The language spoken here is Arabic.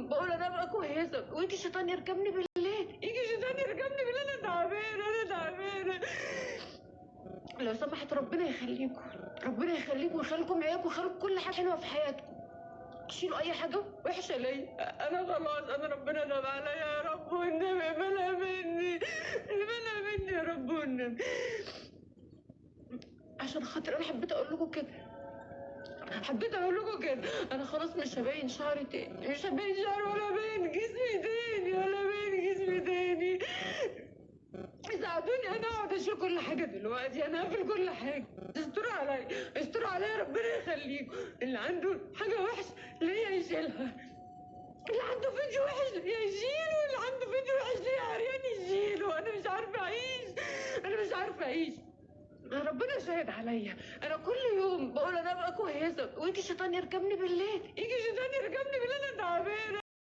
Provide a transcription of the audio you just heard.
يوم بقول انا ابقى كويسه ويجي الشيطان يركبني بالليل، يجي الشيطان يركبني بالليل. انا تعبانه انا تعبانه. لو سمحت ربنا يخليكم، ربنا يخليكم ويخليكم عيالكم ويخليكم كل حاجه حلوه في حياتكم. تشيلوا اي حاجه وحشه ليا انا خلاص، انا ربنا ناب عليا يا رب والنبي، اقبلها مني اقبلها مني يا رب والنبي. عشان خاطر انا حبيت اقول لكم كده، حبيت اقول لكم كده. انا خلاص مش هبين شعري تاني، مش هبين شعري ولا باين جسمي تاني ولا باين جسمي تاني. ساعدوني انا اقعد اشيل كل حاجه دلوقتي، انا هقفل كل حاجه. استروا عليا استروا عليا ربنا يخليكم. اللي عنده حاجه وحشه ليا يشيلها، اللي عنده فيديو وحش ليا يشيله، اللي عنده فيديو وحش ليا عريان يشيله. انا مش عارفه اعيش، انا مش عارفه اعيش. ربنا شاهد عليا، انا كل يوم بقول انا ابقى كويسه ويجي الشيطان يركبني بالليل، يجي الشيطان يركبني بالليل.